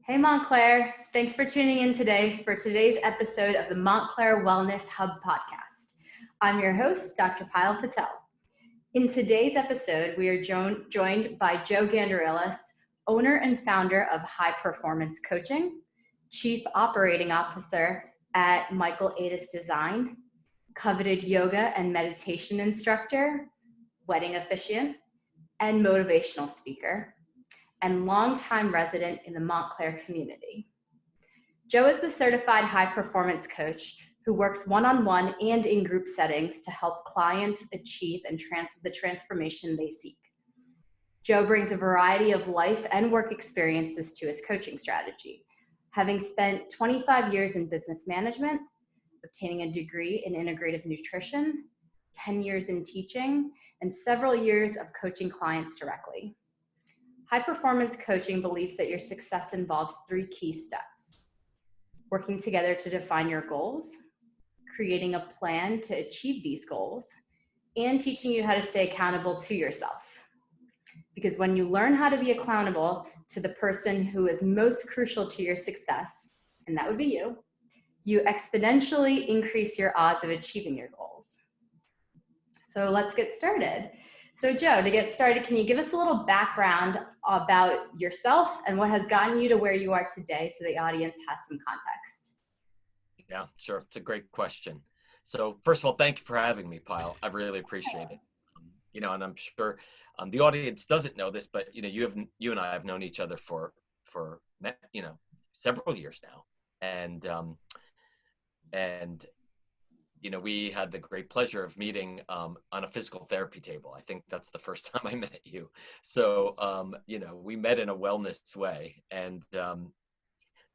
Hey Montclair, thanks for tuning in today for today's episode of the Montclair Wellness Hub Podcast. I'm your host, Dr. Payal Patel. In today's episode, we are joined by Joe Gandarillas, owner and founder of High Performance Coaching, Chief Operating Officer at Michael Adis Design, coveted yoga and meditation instructor, wedding officiant, and motivational speaker, and longtime resident in the Montclair community. Joe is the certified high-performance coach who works one-on-one and in group settings to help clients achieve the transformation they seek. Joe brings a variety of life and work experiences to his coaching strategy, having spent 25 years in business management, obtaining a degree in integrative nutrition, 10 years in teaching, and several years of coaching clients directly. High performance coaching believes that your success involves three key steps: working together to define your goals, creating a plan to achieve these goals, and teaching you how to stay accountable to yourself. Because when you learn how to be accountable to the person who is most crucial to your success, and that would be you exponentially increase your odds of achieving your goals. So let's get started. So Joe, to get started, can you give us a little background about yourself and what has gotten you to where you are today so the audience has some context? Yeah, sure. It's a great question. So first of all, thank you for having me, Pyle. I really appreciate it. And I'm sure the audience doesn't know this, but you and I have known each other for several years now, and we had the great pleasure of meeting on a physical therapy table. I think that's the first time I met you. So, we met in a wellness way. And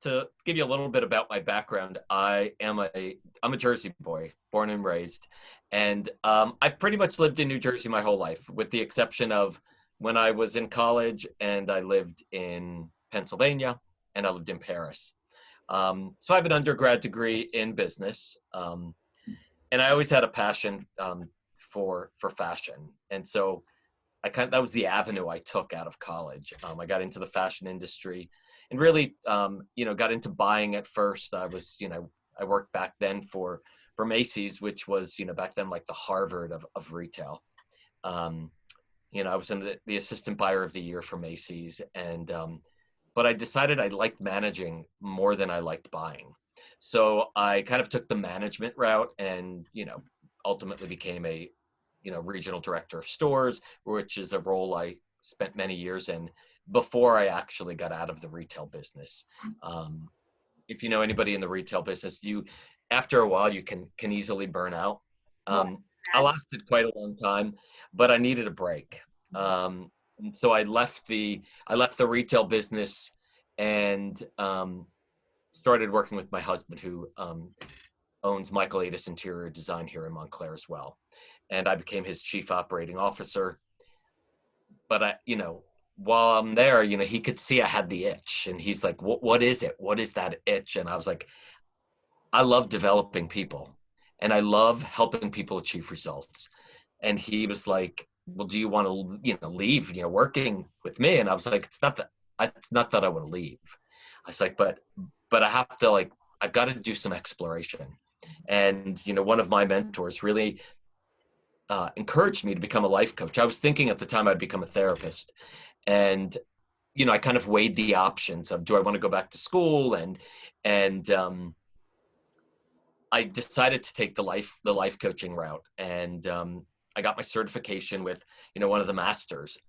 to give you a little bit about my background, I'm a Jersey boy, born and raised. And I've pretty much lived in New Jersey my whole life, with the exception of when I was in college and I lived in Pennsylvania and I lived in Paris. So I have an undergrad degree in business. And I always had a passion for fashion. And so that was the avenue I took out of college. I got into the fashion industry and really, got into buying at first. I worked back then for Macy's, which was, back then like the Harvard of retail. I was in the assistant buyer of the year for Macy's. But I decided I liked managing more than I liked buying. So I kind of took the management route and, ultimately became a, regional director of stores, which is a role I spent many years in before I actually got out of the retail business. If you know anybody in the retail business, after a while, you can easily burn out. I lasted quite a long time, but I needed a break. And so I left the retail business and, started working with my husband, who owns Michael Adis Interior Design here in Montclair as well. And I became his chief operating officer. But while I'm there, he could see I had the itch, and he's like, what is it? What is that itch? And I was like, I love developing people and I love helping people achieve results. And he was like, well, do you want to, leave, working with me? And I was like, it's not that I want to leave. I was like, but I have to, I've got to do some exploration. And, one of my mentors really encouraged me to become a life coach. I was thinking at the time I'd become a therapist. And, I kind of weighed the options of, do I want to go back to school? And I decided to take the life coaching route. And I got my certification with, one of the masters,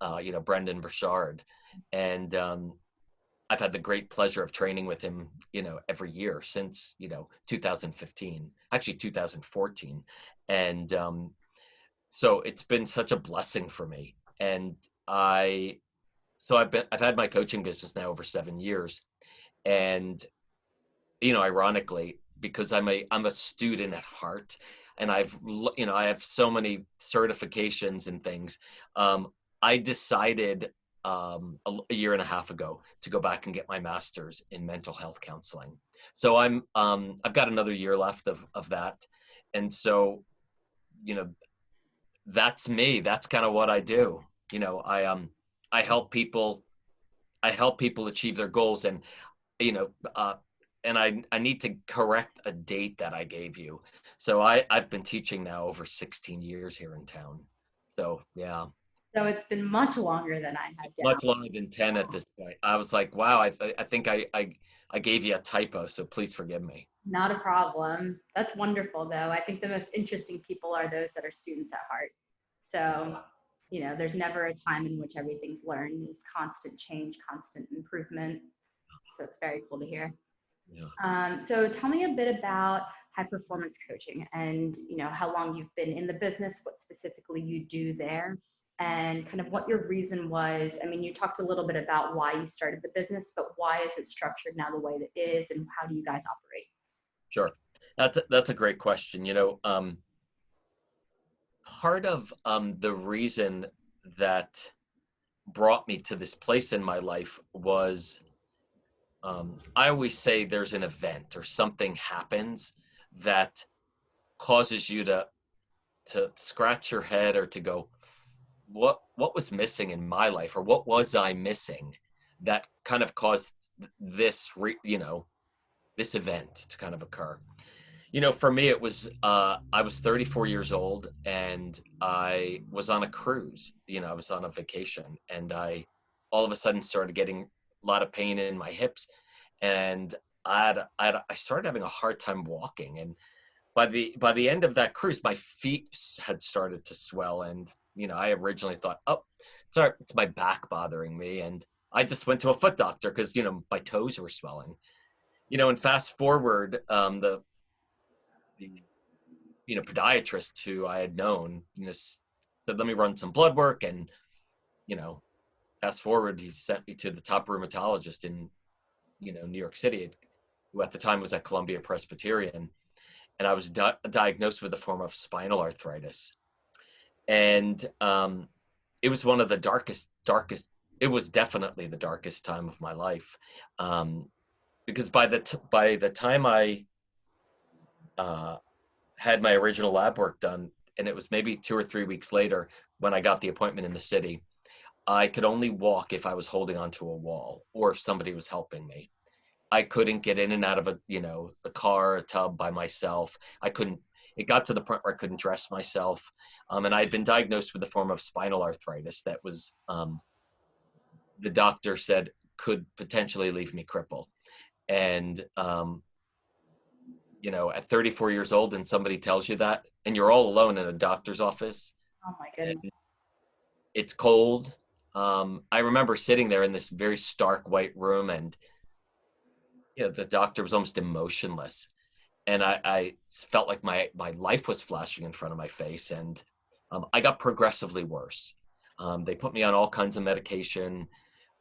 Brendan Burchard. And I've had the great pleasure of training with him, every year since, 2015, actually 2014. And so it's been such a blessing for me. And I've had my coaching business now over 7 years. And, ironically, because I'm a student at heart, and I have so many certifications and things, I decided a year and a half ago to go back and get my master's in mental health counseling. So I've got another year left of that. And so, that's me. That's kind of what I do. I help people achieve their goals. And and I need to correct a date that I gave you. So I've been teaching now over 16 years here in town. So yeah. So it's been much longer than I had down. Much longer than 10 at this point. I was like, wow, I think I gave you a typo, so please forgive me. Not a problem. That's wonderful, though. I think the most interesting people are those that are students at heart. So, there's never a time in which everything's learned. There's constant change, constant improvement. So it's very cool to hear. Yeah. So tell me a bit about high performance coaching and, how long you've been in the business, what specifically you do there, and kind of what your reason was. I mean, you talked a little bit about why you started the business, but why is it structured now the way that it is, and how do you guys operate? Sure. That's a great question. Part of the reason that brought me to this place in my life was, I always say there's an event or something happens that causes you to scratch your head or to go, what was missing in my life, or what was I missing that kind of caused this this event to kind of occur. For me, it was, I was 34 years old and I was on a cruise. I was on a vacation, and I all of a sudden started getting a lot of pain in my hips, and I started having a hard time walking. And by the end of that cruise, my feet had started to swell. And, I originally thought, oh, sorry, it's my back bothering me. And I just went to a foot doctor because, my toes were swelling. And fast forward, the podiatrist who I had known, said, let me run some blood work. And, fast forward, he sent me to the top rheumatologist in, New York City, who at the time was at Columbia Presbyterian. And I was diagnosed with a form of spinal arthritis. And it was one of the darkest, it was definitely the darkest time of my life. Because by the time I had my original lab work done, and it was maybe 2 or 3 weeks later when I got the appointment in the city, I could only walk if I was holding onto a wall or if somebody was helping me. I couldn't get in and out of a car, a tub by myself. It got to the point where I couldn't dress myself. And I had been diagnosed with a form of spinal arthritis that was, the doctor said could potentially leave me crippled. And, at 34 years old and somebody tells you that, and you're all alone in a doctor's office. Oh my goodness. It's cold. I remember sitting there in this very stark white room, and the doctor was almost emotionless. And I felt like my life was flashing in front of my face. And I got progressively worse. They put me on all kinds of medication.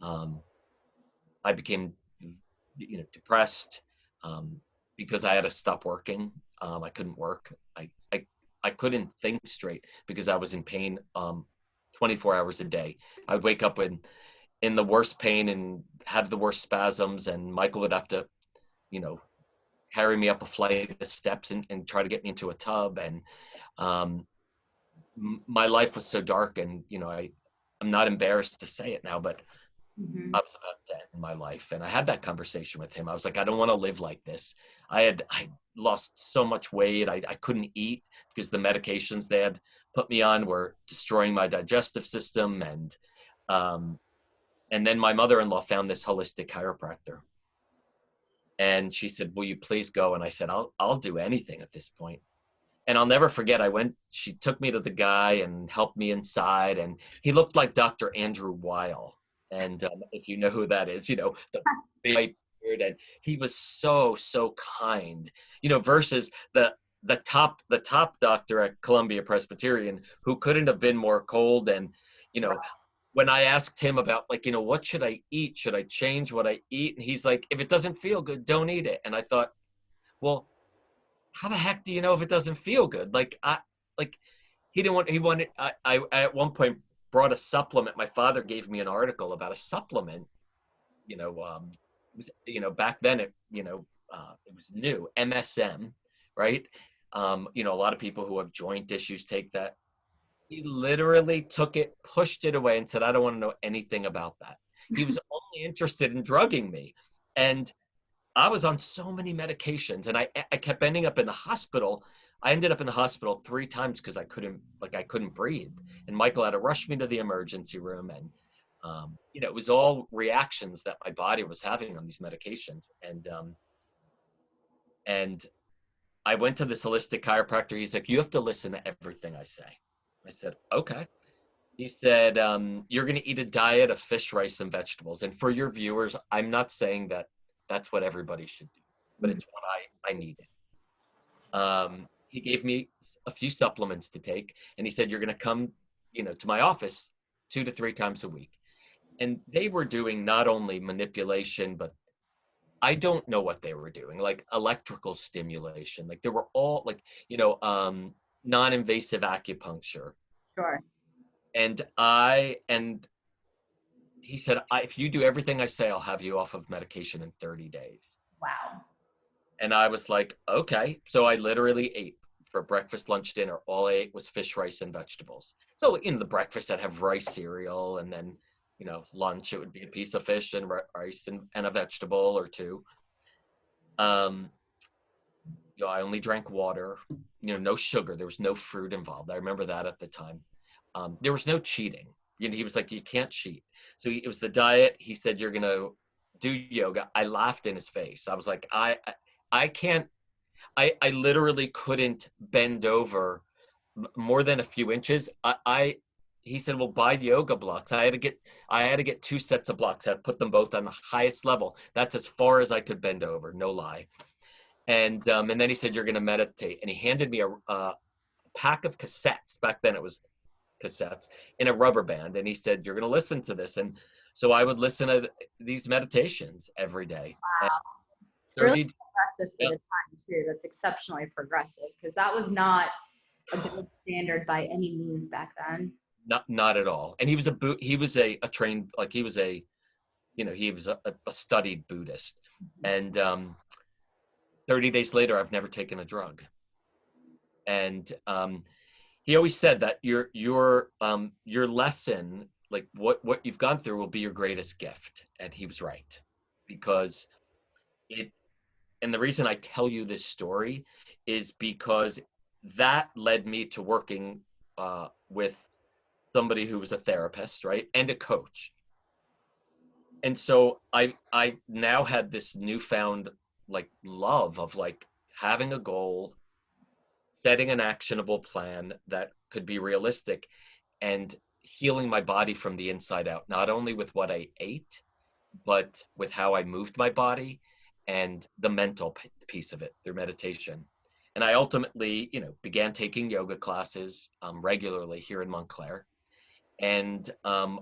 I became, depressed because I had to stop working. I couldn't work. I couldn't think straight because I was in pain 24 hours a day. I would wake up in the worst pain and have the worst spasms, and Michael would have to, carry me up a flight of steps and try to get me into a tub. And my life was so dark, and, I'm not embarrassed to say it now, but I was about to end my life. And I had that conversation with him. I was like, I don't want to live like this. I lost so much weight. I couldn't eat because the medications they had put me on were destroying my digestive system. And then my mother-in-law found this holistic chiropractor. And she said, will you please go? And I said, I'll do anything at this point. And I'll never forget, she took me to the guy and helped me inside. And he looked like Dr. Andrew Weil. And if you know who that is, the big beard. And he was so, so kind, versus the top doctor at Columbia Presbyterian, who couldn't have been more cold. And, when I asked him about, what should I eat? Should I change what I eat? And he's like, if it doesn't feel good, don't eat it. And I thought, well, how the heck do you know if it doesn't feel good? He wanted, I at one point brought a supplement. My father gave me an article about a supplement, it was, back then it was new, MSM, right? A lot of people who have joint issues take that. He literally took it, pushed it away, and said, I don't want to know anything about that. He was only interested in drugging me. And I was on so many medications, and I kept ending up in the hospital. I ended up in the hospital 3 times because I couldn't breathe. And Michael had to rush me to the emergency room. And, it was all reactions that my body was having on these medications. And I went to this holistic chiropractor. He's like, you have to listen to everything I say. I said, okay. He said, you're going to eat a diet of fish, rice, and vegetables. And for your viewers, I'm not saying that that's what everybody should do, but it's what I needed. He gave me a few supplements to take, and he said, you're going to come, to my office 2 to 3 times a week. And they were doing not only manipulation, but I don't know what they were doing, like electrical stimulation. Like there were all non-invasive acupuncture. Sure. And he said, if you do everything I say, I'll have you off of medication in 30 days. Wow. And I was like, okay. So I literally ate for breakfast, lunch, dinner. All I ate was fish, rice, and vegetables. So in the breakfast, I'd have rice cereal, and then, lunch, it would be a piece of fish and rice and a vegetable or two. I only drank water, no sugar. There was no fruit involved. I remember that at the time. There was no cheating. He was like, you can't cheat. So it was the diet. He said, you're going to do yoga. I laughed in his face. I was like, I can't, I literally couldn't bend over more than a few inches. He said, well, buy yoga blocks. I had to get 2 sets of blocks. I had to put them both on the highest level. That's as far as I could bend over. No lie. And then he said, you're going to meditate. And he handed me a pack of cassettes. Back then it was cassettes in a rubber band. And he said, you're going to listen to this. And so I would listen to these meditations every day. Wow. It's really progressive for the time too. That's exceptionally progressive, because that was not a gold standard by any means back then. Not at all. And he was a trained, like he was a studied Buddhist. And 30 days later, I've never taken a drug. And he always said that your lesson, like what you've gone through, will be your greatest gift. And he was right, because and the reason I tell you this story is because that led me to working with somebody who was a therapist, right, and a coach. And so I now had this newfound love of having a goal, setting an actionable plan that could be realistic, and healing my body from the inside out, not only with what I ate, but with how I moved my body and the mental piece of it through meditation. And I ultimately, began taking yoga classes regularly here in Montclair. And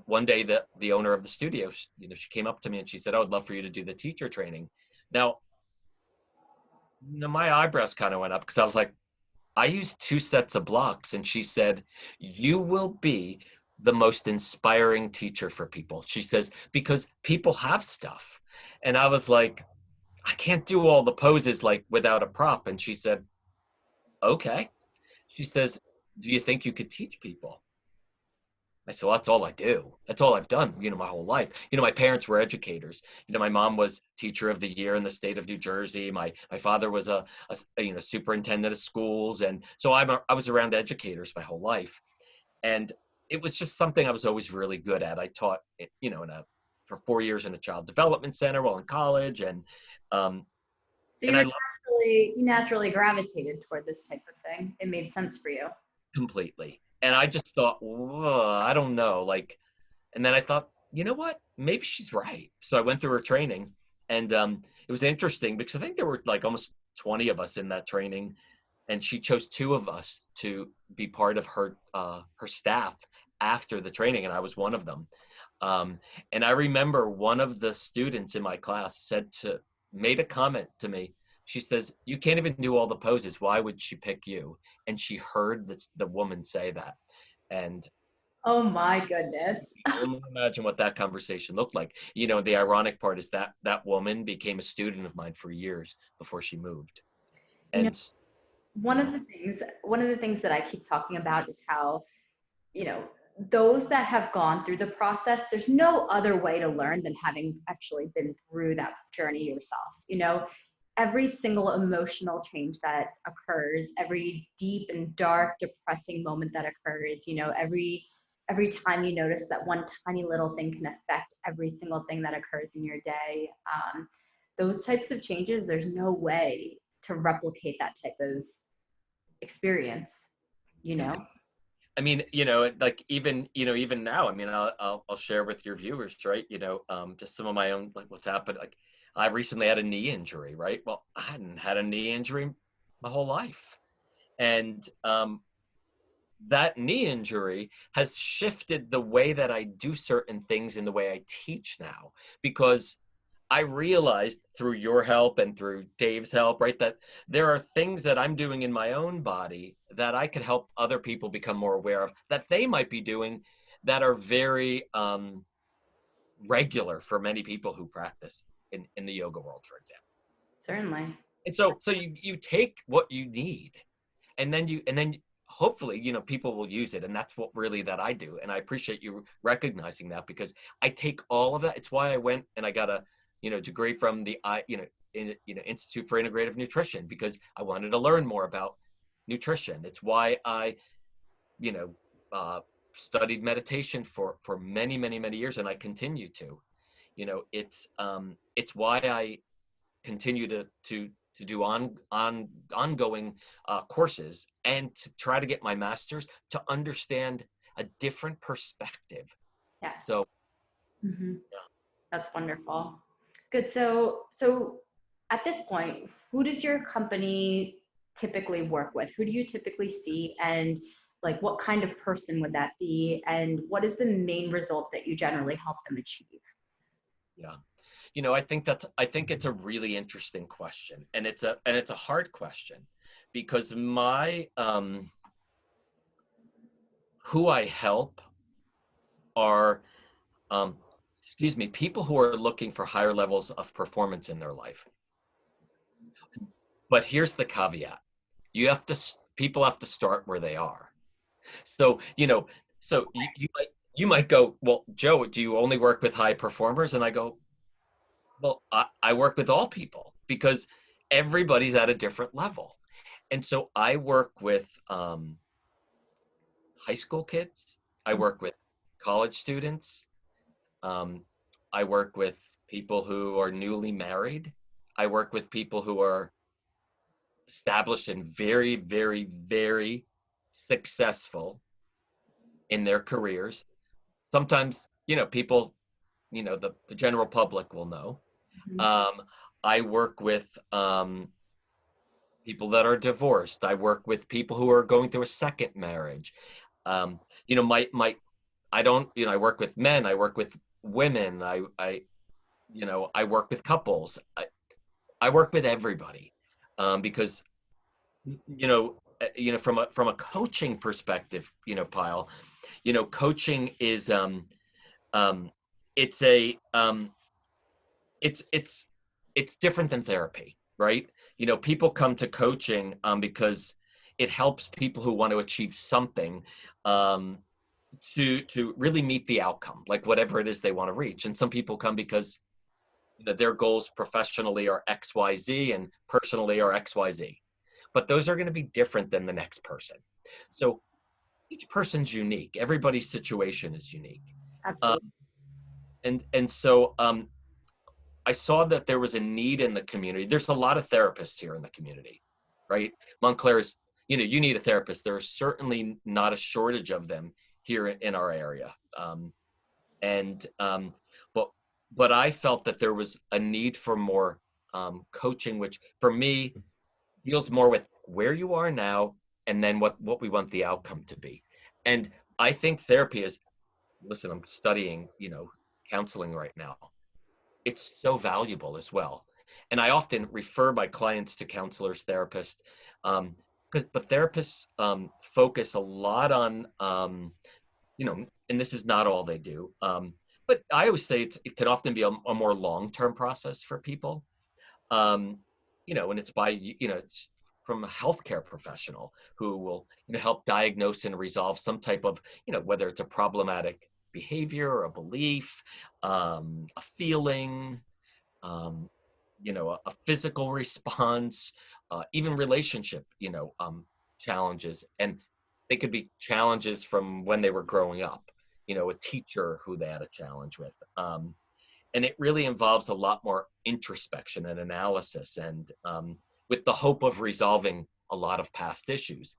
one day the owner of the studio, she came up to me and she said, "I would love for you to do the teacher training." Now, my eyebrows kind of went up, because I was like, I used 2 sets of blocks. And she said, you will be the most inspiring teacher for people. She says, because people have stuff. And I was like, I can't do all the poses without a prop. And she said, okay. She says, do you think you could teach people? I said, well, that's all I do. That's all I've done, my whole life. My parents were educators. My mom was teacher of the year in the state of New Jersey. My father was a superintendent of schools. And so I was around educators my whole life. And it was just something I was always really good at. I taught, for 4 years in a child development center while in college. And, so you naturally gravitated toward this type of thing. It made sense for you. Completely. And I just thought, I don't know. And then I thought, you know what? Maybe she's right. So I went through her training, and it was interesting because I think there were almost 20 of us in that training, and she chose 2 of us to be part of her staff after the training, and I was one of them. And I remember one of the students in my class made a comment to me. She says, you can't even do all the poses. Why would she pick you? And she heard the woman say that. And oh my goodness. Imagine what that conversation looked like. The ironic part is that woman became a student of mine for years before she moved. And one of the things that I keep talking about is how, those that have gone through the process, there's no other way to learn than having actually been through that journey yourself. Every single emotional change that occurs, every deep and dark, depressing moment that occurs, every time you notice that one tiny little thing can affect every single thing that occurs in your day, those types of changes, there's no way to replicate that type of experience, you know? I mean, like even now, I mean, I'll share with your viewers, right? Just some of my own, like what's happened. Like I recently had a knee injury, right? Well, I hadn't had a knee injury my whole life. And that knee injury has shifted the way that I do certain things in the way I teach now, because I realized through your help and through Dave's help, right, that there are things that I'm doing in my own body that I could help other people become more aware of that they might be doing that are very regular for many people who practice in the yoga world, for example. Certainly. And so you take what you need and then hopefully, people will use it. And that's what really that I do. And I appreciate you recognizing that, because I take all of that. It's why I went and I got a, degree from the, Institute for Integrative Nutrition, because I wanted to learn more about nutrition. It's why I, studied meditation for many, many, many years. And I continue to, it's why I continue to do ongoing courses and to try to get my master's to understand a different perspective. Yes. So, yeah. That's wonderful. Good. So at this point, who does your company typically work with? Who do you typically see, and like what kind of person would that be? And what is the main result that you generally help them achieve? Yeah. I think it's a really interesting question, and it's a hard question, because my who I help are people who are looking for higher levels of performance in their life. But here's the caveat: people have to start where they are. So you might go, well, Joe, do you only work with high performers? And I go, well, I work with all people, because everybody's at a different level. And so I work with high school kids. I work with college students. I work with people who are newly married. I work with people who are established and very, very, very successful in their careers. Sometimes, people, the general public will know. I work with people that are divorced. I work with people who are going through a second marriage. I work with men. I work with women. I work with couples. I work with everybody, because, from a coaching perspective, Payal, coaching is, it's a, it's different than therapy, right? People come to coaching because it helps people who want to achieve something to really meet the outcome, like whatever it is they want to reach. And some people come because their goals professionally are XYZ and personally are XYZ. But those are going to be different than the next person. So each person's unique. Everybody's situation is unique. Absolutely. And so I saw that there was a need in the community. There's a lot of therapists here in the community, right? Montclair is, you need a therapist. There is certainly not a shortage of them here in our area. But I felt that there was a need for more coaching, which for me deals more with where you are now and then what we want the outcome to be. And I think therapy is, listen, I'm studying, counseling right now. It's so valuable as well. And I often refer my clients to counselors, therapists, but therapists focus a lot on, and this is not all they do. But I always say it can often be a more long-term process for people. And it's by, it's from a healthcare professional who will, help diagnose and resolve some type of, whether it's a problematic behavior or a belief, a feeling, a physical response, even relationship, challenges. And they could be challenges from when they were growing up, a teacher who they had a challenge with. And it really involves a lot more introspection and analysis, and with the hope of resolving a lot of past issues.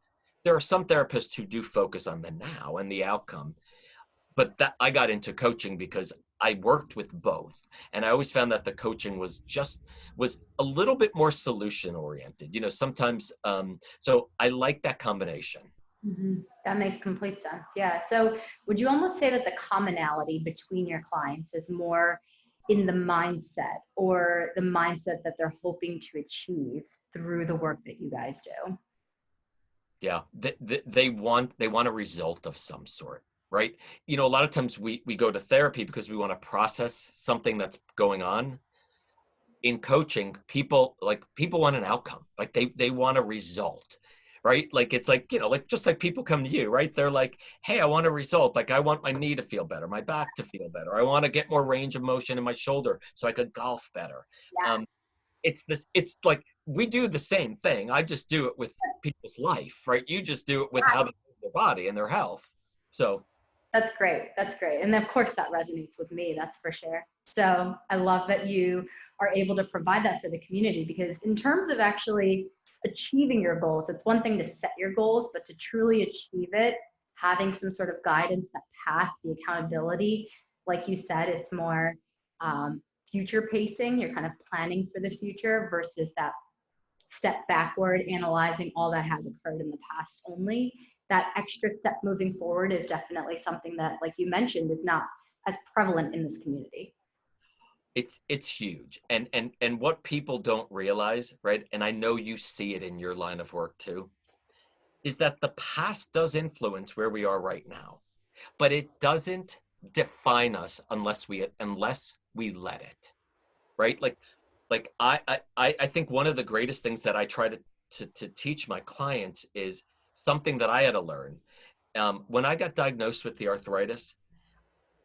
There are some therapists who do focus on the now and the outcome, but that I got into coaching because I worked with both. And I always found that the coaching was a little bit more solution oriented, sometimes. So I like that combination. That makes complete sense. Yeah. So would you almost say that the commonality between your clients is more in the mindset, or the mindset that they're hoping to achieve through the work that you guys do? Yeah. They want a result of some sort. Right. A lot of times we go to therapy because we want to process something that's going on. In coaching, people want an outcome. Like they want a result, right? Like it's like, like just like people come to you, right? They're like, hey, I want a result. Like I want my knee to feel better, my back to feel better. I want to get more range of motion in my shoulder so I could golf better. Yeah. It's like we do the same thing. I just do it with people's life, right? You just do it with how they feel their body and their health. So that's great. That's great. And of course that resonates with me, that's for sure. So I love that you are able to provide that for the community, because in terms of actually achieving your goals, it's one thing to set your goals, but to truly achieve it, having some sort of guidance, that path, the accountability, like you said, it's more future pacing. You're kind of planning for the future versus that step backward, analyzing all that has occurred in the past only. That extra step moving forward is definitely something that, like you mentioned, is not as prevalent in this community. It's huge. And what people don't realize, right? And I know you see it in your line of work too, is that the past does influence where we are right now, but it doesn't define us unless we let it, right? Like I think one of the greatest things that I try to teach my clients is something that I had to learn. When I got diagnosed with the arthritis,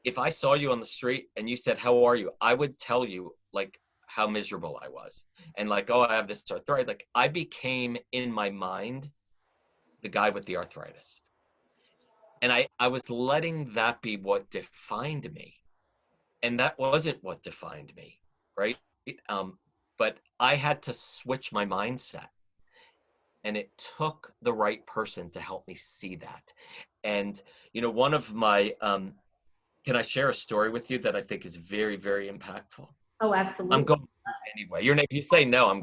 if I saw you on the street and you said, how are you? I would tell you like how miserable I was. And like, oh, I have this arthritis. Like I became in my mind, the guy with the arthritis. And I was letting that be what defined me. And that wasn't what defined me, right? But I had to switch my mindset. And it took the right person to help me see that. And, one of my, can I share a story with you that I think is very, very impactful? Oh, absolutely. I'm going anyway. If you say no, I'm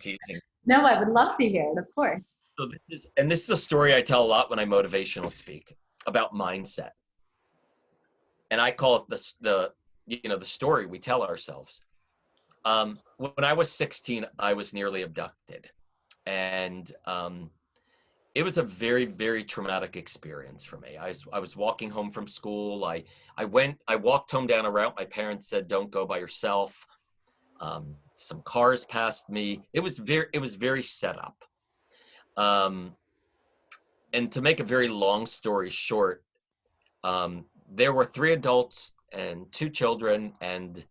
teasing. No, I would love to hear it, of course. So this is a story I tell a lot when I motivational speak about mindset. And I call it the story we tell ourselves. When I was 16, I was nearly abducted. And it was a very, very traumatic experience for me. I was walking home from school. I walked home down a route. My parents said, don't go by yourself. Some cars passed me. It was very set up. And to make a very long story short, there were 3 adults and 2 children, and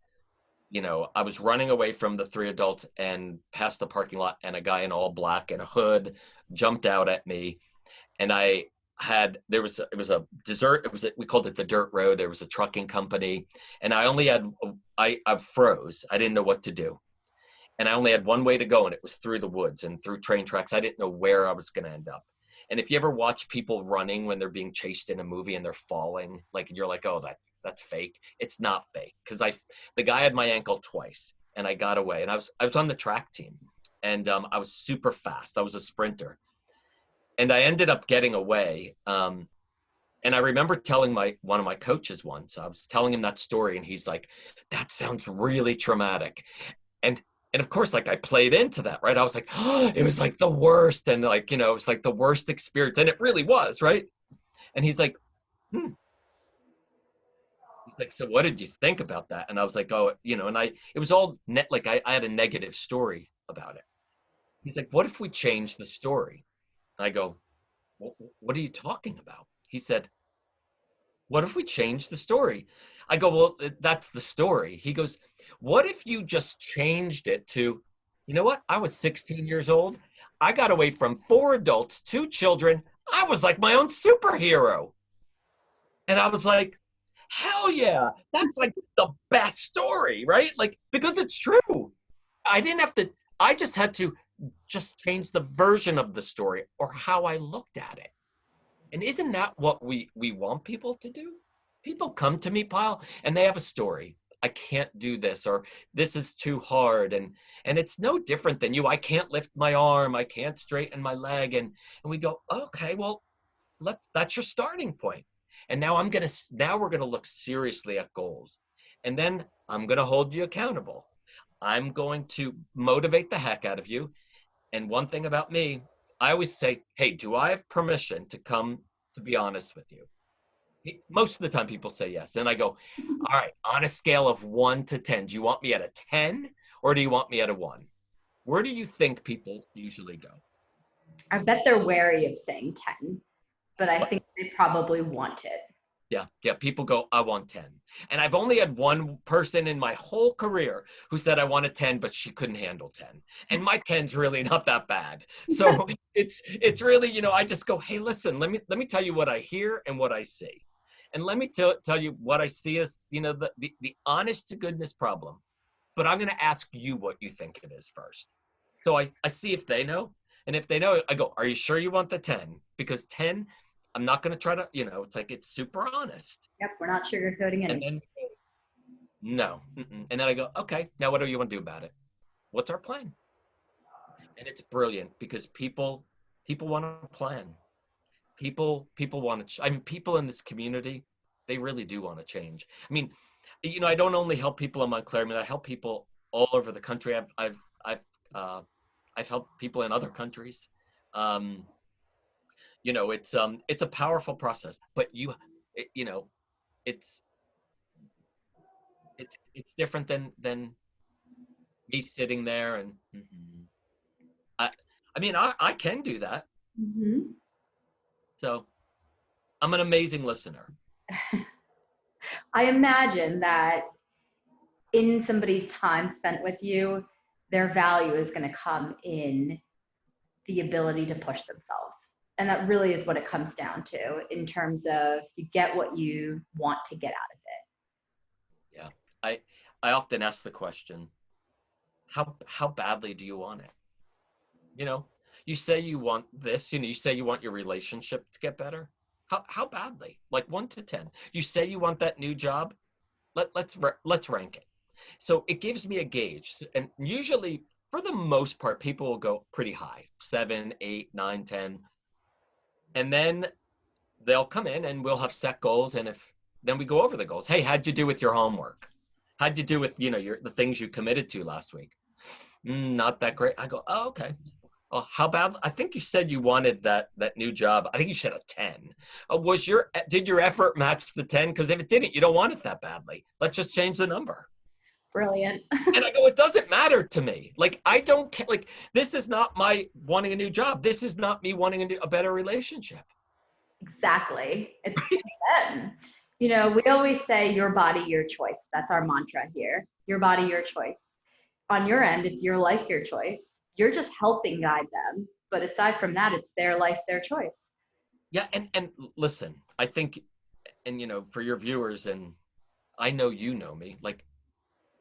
I was running away from the 3 adults and past the parking lot, and a guy in all black and a hood jumped out at me. And we called it the dirt road. There was a trucking company, and I froze. I didn't know what to do. And I only had one way to go, and it was through the woods and through train tracks. I didn't know where I was going to end up. And if you ever watch people running when they're being chased in a movie and they're falling, like, you're like, oh, that's fake. It's not fake, because the guy had my ankle twice, and I got away. And I was on the track team, and I was super fast. I was a sprinter, and I ended up getting away. And I remember telling one of my coaches once, I was telling him that story, and he's like, that sounds really traumatic. And of course, like, I played into that, right? I was like, oh, it was like the worst. And like, it was like the worst experience. And it really was, right? And he's like, He's like, so what did you think about that? And I was like, oh, and it was all I had a negative story about it. He's like, what if we change the story? I go, what are you talking about? He said, what if we change the story? I go, well, that's the story. He goes, what if you just changed it to, you know what? I was 16 years old. I got away from 4 adults, 2 children. I was like my own superhero. And I was like, hell yeah, that's like the best story, right? Like, because it's true. I didn't have to, I just had to just change the version of the story or how I looked at it. And isn't that what we want people to do? People come to me, Pyle, and they have a story. I can't do this, or this is too hard. And it's no different than you. I can't lift my arm, I can't straighten my leg. And we go, okay, well, that's your starting point. And now we're gonna look seriously at goals. And then I'm gonna hold you accountable. I'm going to motivate the heck out of you. And one thing about me, I always say, hey, do I have permission to come to be honest with you? Most of the time people say yes. And I go, all right, on a scale of 1 to 10, do you want me at a 10 or do you want me at a 1? Where do you think people usually go? I bet they're wary of saying 10, but I But think they probably want it. yeah, people go, I want 10. And I've only had one person in my whole career who said I wanted 10, but she couldn't handle 10. And my 10's really not that bad. So it's really, I just go, hey, listen, let me tell you what I hear and what I see. And let me tell you what I see as, the honest to goodness problem. But I'm going to ask you what you think it is first. So I see if they know. And if they know, I go, are you sure you want the 10? Because 10, I'm not going to try to, it's like, it's super honest. Yep, we're not sugarcoating anything. And then, no. And then I go, okay, now what do you want to do about it? What's our plan? And it's brilliant because people want to plan. People want to, people in this community, they really do want to change. I mean, I don't only help people in Montclair. I help people all over the country. I've helped people in other countries. It's a powerful process, but it's different than me sitting there and I can do that. Mm-hmm. So I'm an amazing listener. I imagine that in somebody's time spent with you, their value is going to come in the ability to push themselves. And that really is what it comes down to in terms of you get what you want to get out of it. Yeah. I often ask the question, how badly do you want it? You say you want this, you say you want your relationship to get better. How badly? Like 1 to 10. You say you want that new job. Let's rank it. So it gives me a gauge. And usually, for the most part, people will go pretty high, 7, 8, 9, 10. And then they'll come in and we'll have set goals. And then we go over the goals. Hey, how'd you do with your homework? How'd you do with, the things you committed to last week? Not that great. I go, oh, okay. Oh, how bad? I think you said you wanted that new job. I think you said a 10. Did your effort match the 10? Because if it didn't, you don't want it that badly. Let's just change the number. Brilliant. And I go, it doesn't matter to me. Like, I don't care. Like, this is not my wanting a new job. This is not me wanting a better relationship. Exactly. It's them. We always say your body, your choice. That's our mantra here. Your body, your choice. On your end, it's your life, your choice. You're just helping guide them. But aside from that, it's their life, their choice. Yeah. And listen, I think, and for your viewers, and I know you know me, like,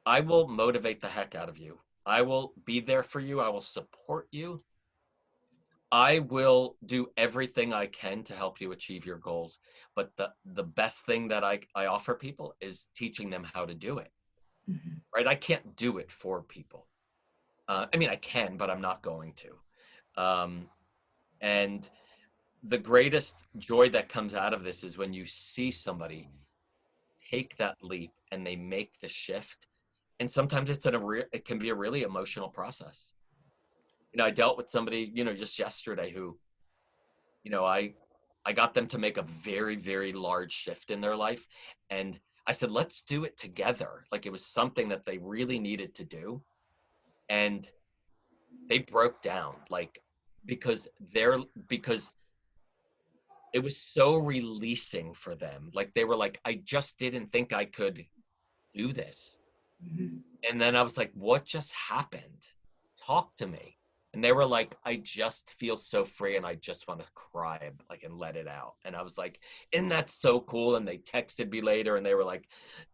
I will motivate the heck out of you. I will be there for you. I will support you. I will do everything I can to help you achieve your goals. But the best thing that I offer people is teaching them how to do it. Mm-hmm. Right? I can't do it for people. I can, but I'm not going to. And the greatest joy that comes out of this is when you see somebody take that leap and they make the shift. And sometimes it can be a really emotional process. I dealt with somebody, just yesterday who, I got them to make a very, very large shift in their life. And I said, let's do it together. Like, it was something that they really needed to do. And they broke down, like, because because it was so releasing for them. Like, they were like, I just didn't think I could do this. Mhm. And then I was like, what just happened? Talk to me. And they were like, I just feel so free and I just want to cry, like, and let it out. And I was like, isn't that so cool? And they texted me later and they were like,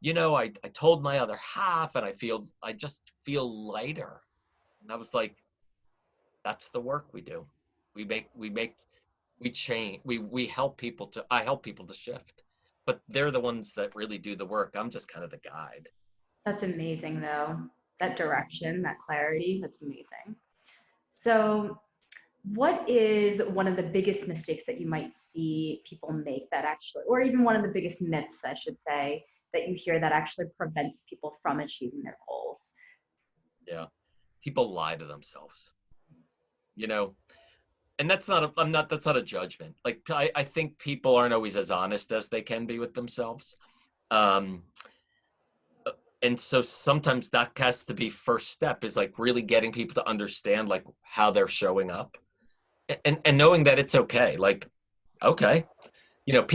I told my other half and I just feel lighter. And I was like, that's the work we do. We change, we help people I help people to shift, but they're the ones that really do the work. I'm just kind of the guide. That's amazing, though. That direction, that clarity, that's amazing. So, what is one of the biggest mistakes that you might see people make that actually, or even one of the biggest myths, I should say, that you hear that actually prevents people from achieving their goals? Yeah. People lie to themselves, you know, and that's not a judgment. Like, I think people aren't always as honest as they can be with themselves. Um, and so sometimes that has to be first step, is like really getting people to understand like how they're showing up, and knowing that it's okay. Like, okay,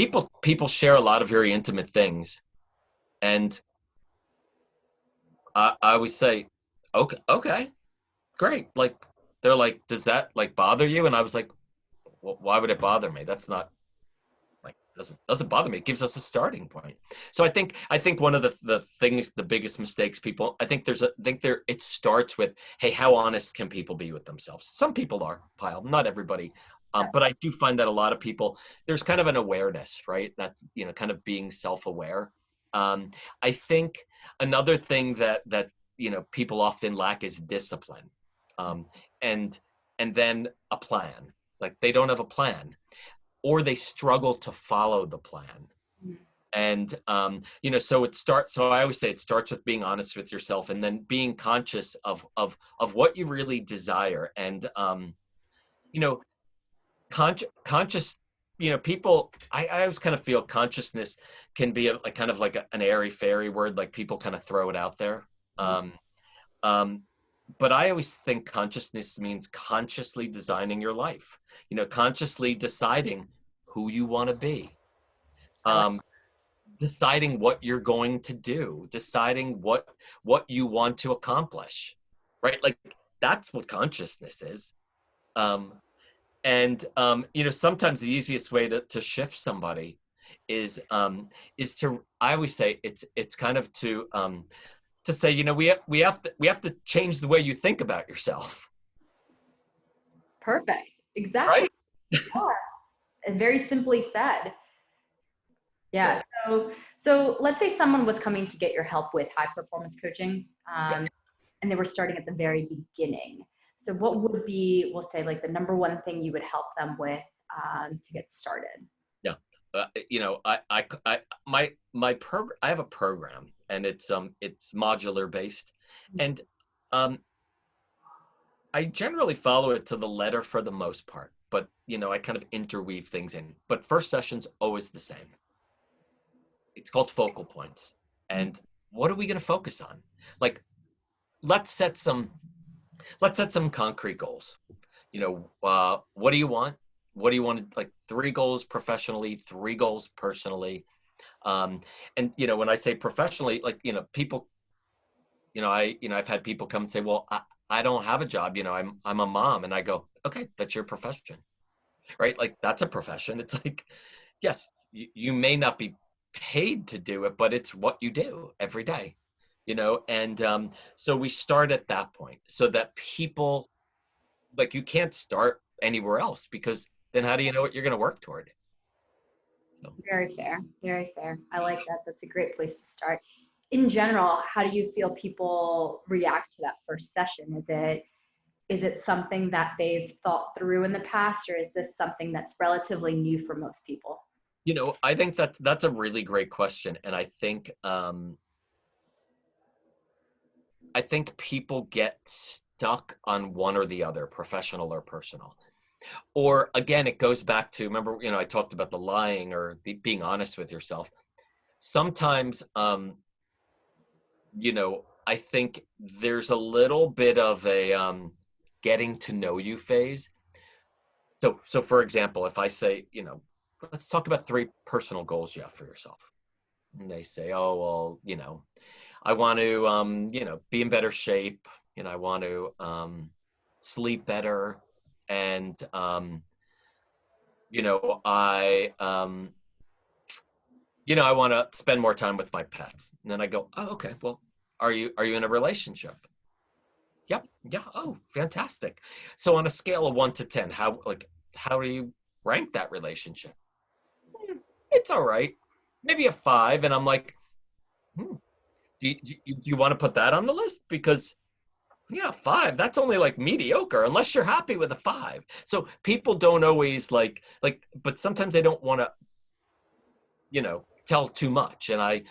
people share a lot of very intimate things, and I always say, okay, great. Like, they're like, does that like bother you? And I was like, well, why would it bother me? That's not like, doesn't bother me. It gives us a starting point. So I think one of the things, the biggest mistakes people, it starts with, hey, how honest can people be with themselves? Some people are, Pyle, not everybody. But I do find that a lot of people, there's kind of an awareness, right? That, kind of being self-aware. I think another thing that people often lack is discipline, um, and and then a plan. Like, they don't have a plan, or they struggle to follow the plan. And so I always say it starts with being honest with yourself, and then being conscious of what you really desire. And you know conscious, people, I always kind of feel consciousness can be a kind of like an airy fairy word, like people kind of throw it out there. um, um, but I always think consciousness means consciously designing your life, consciously deciding who you want to be, I like um, deciding what you're going to do, deciding what you want to accomplish, right? Like, that's what consciousness is. Um, and sometimes the easiest way to shift somebody is to, I always say, it's kind of to say, we have to change the way you think about yourself, perfect. Exactly. right? Yeah. And very simply said. Yeah. So So let's say someone was coming to get your help with high performance coaching, yeah, and they were starting at the very beginning. So what would be, we'll say, like the number one thing you would help them with to get started? yeah. My program, I have a program, and it's modular based, and um I generally follow it to the letter for the most part, but I kind of interweave things in. But first session's always the same. It's called focal points. And what are we going to focus on? Like, let's set some concrete goals. What do you want? What do you want? Like, 3 goals professionally, 3 goals personally. And when I say professionally, like, people, I've had people come and say, well, I don't have a job. I'm a mom. And I go, okay, that's your profession, right? Like, that's a profession. It's like, yes, you may not be paid to do it, but it's what you do every day, and so we start at that point, so that people, like, you can't start anywhere else, because then how do you know what you're going to work toward? So, Very fair. Very fair. I like that. That's a great place to start. In general, how do you feel people react to that first session? Is it something that they've thought through in the past, or is this something that's relatively new for most people? I think that's a really great question, and I think people get stuck on one or the other, professional or personal. Or again, it goes back to, remember, I talked about the lying, or being honest with yourself. Sometimes, I think there's a little bit of a, getting to know you phase. So for example, if I say, let's talk about 3 personal goals you have for yourself. And they say, oh, well, I want to, be in better shape. I want to sleep better. And, I want to spend more time with my pets. And then I go, oh, okay, well, are you in a relationship? Yep. Yeah. Oh, fantastic. So on a scale of 1 to 10, how do you rank that relationship? It's all right. Maybe a 5. And I'm like, do you want to put that on the list? Because 5, that's only like mediocre unless you're happy with a 5. So people don't always but sometimes they don't want to, tell too much. And I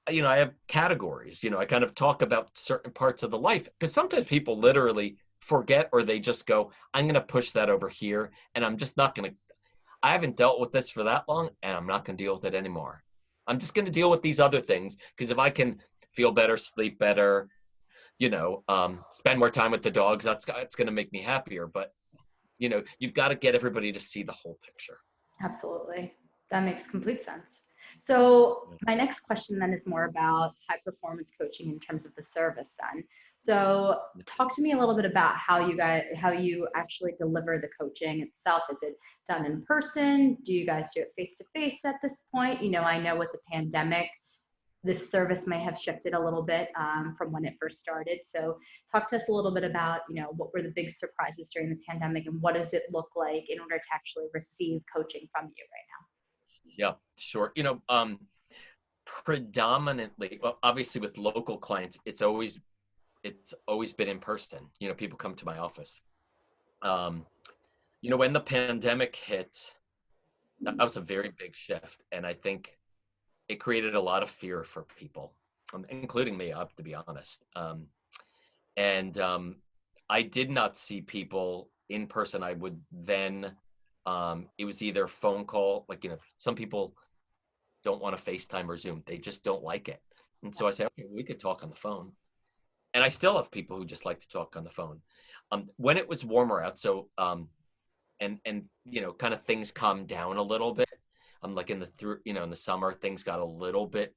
have categories, I kind of talk about certain parts of the life, because sometimes people literally forget, or they just go, I'm going to push that over here. And I'm just not going to, I haven't dealt with this for that long, and I'm not going to deal with it anymore. I'm just going to deal with these other things, because if I can feel better, sleep better, spend more time with the dogs, it's going to make me happier. But, you've got to get everybody to see the whole picture. Absolutely. That makes complete sense. So my next question then is more about high performance coaching in terms of the service then. So talk to me a little bit about how you actually deliver the coaching itself. Is it done in person? Do you guys do it face to face at this point? I know with the pandemic, this service may have shifted a little bit from when it first started. So talk to us a little bit about, what were the big surprises during the pandemic, and what does it look like in order to actually receive coaching from you right now? Yeah, sure. Predominantly, well, obviously with local clients, it's always been in person. People come to my office. When the pandemic hit, that was a very big shift. And I think it created a lot of fear for people, including me, to be honest. I did not see people in person. I would then, it was either phone call, some people don't want to FaceTime or Zoom. They just don't like it. And so I say, okay, we could talk on the phone. And I still have people who just like to talk on the phone. When it was warmer out, so, and kind of things calmed down a little bit. Like in the summer, things got a little bit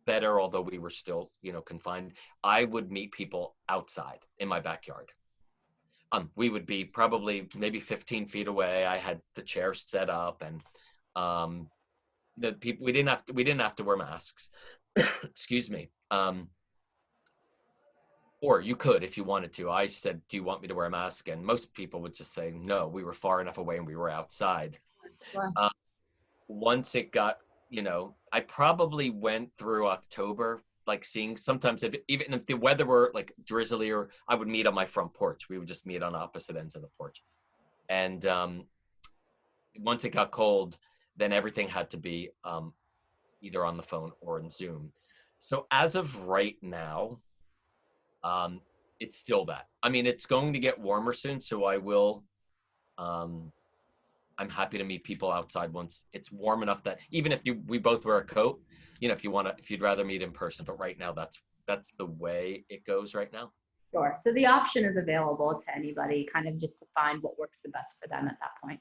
better, although we were still, confined. I would meet people outside in my backyard. We would be probably maybe 15 feet away. I had the chair set up, and the people, we didn't have to wear masks. Excuse me. Or you could if you wanted to. I said, do you want me to wear a mask? And most people would just say no. We were far enough away and we were outside. Sure. Once it got, I probably went through October, seeing sometimes even if the weather were drizzly, or I would meet on my front porch. We would just meet on opposite ends of the porch. And once it got cold, then everything had to be either on the phone or in Zoom. So as of right now, it's still that. I mean, it's going to get warmer soon, so I will. I'm happy to meet people outside once it's warm enough that even if we both wear a coat, if you'd rather meet in person. But right now, that's the way it goes right now. Sure. So the option is available to anybody, kind of just to find what works the best for them at that point.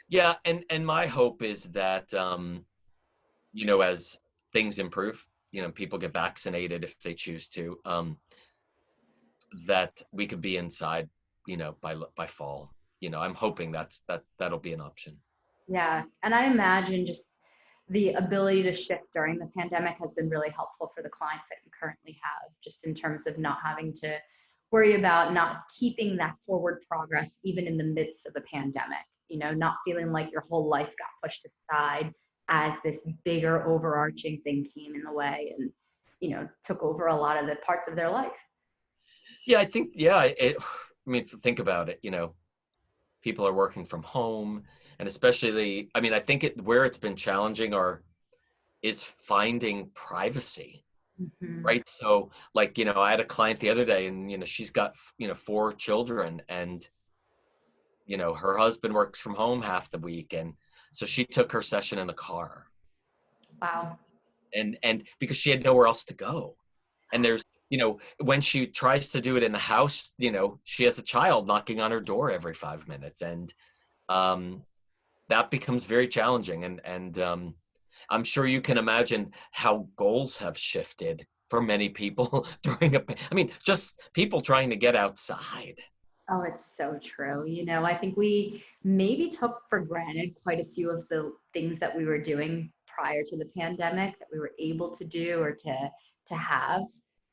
Yeah, and my hope is that as things improve, people get vaccinated if they choose to, that we could be inside, by fall. I'm hoping that'll be an option. Yeah. And I imagine just the ability to shift during the pandemic has been really helpful for the clients that you currently have, just in terms of not having to worry about not keeping that forward progress, even in the midst of the pandemic, not feeling like your whole life got pushed aside as this bigger overarching thing came in the way and, took over a lot of the parts of their life. Yeah, I think, think about it, people are working from home, and especially I think where it's been challenging is finding privacy. Mm-hmm. Right. So I had a client the other day, and, she's got, 4 children, and, her husband works from home half the week. And so she took her session in the car. Wow. And because she had nowhere else to go. And there's you know, when she tries to do it in the house, you know, she has a child knocking on her door every 5 minutes. And um, that becomes very challenging. And I'm sure you can imagine how goals have shifted for many people during I mean, just people trying to get outside. Oh, it's so true. I think we maybe took for granted quite a few of the things that we were doing prior to the pandemic that we were able to do or to have.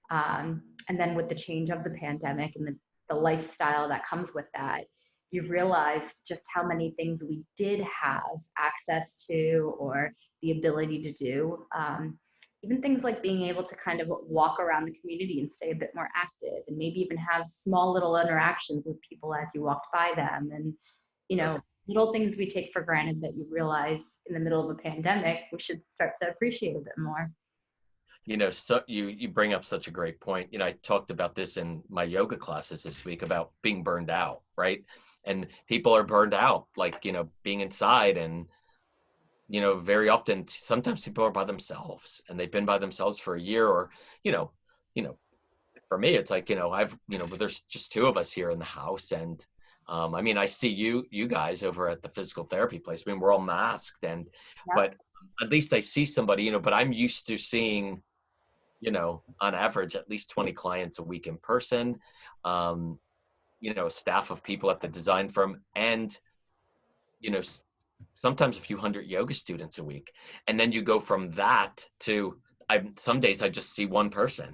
And then with the change of the pandemic and the lifestyle that comes with that, you've realized just how many things we did have access to or the ability to do. Even things like being able to kind of walk around the community and stay a bit more active and maybe even have small little interactions with people as you walked by them. And, little things we take for granted that you realize in the middle of a pandemic, we should start to appreciate a bit more. So you bring up such a great point. I talked about this in my yoga classes this week about being burned out, right? And people are burned out, like, being inside. And very often, sometimes people are by themselves and they've been by themselves for a year, or, you know, for me, it's like, there's just two of us here in the house. And I mean, I see you guys over at the physical therapy place. I mean, we're all masked but at least I see somebody, but I'm used to seeing, on average, at least 20 clients a week in person, a staff of people at the design firm, and, sometimes a few hundred yoga students a week. And then you go from that to, some days I just see one person.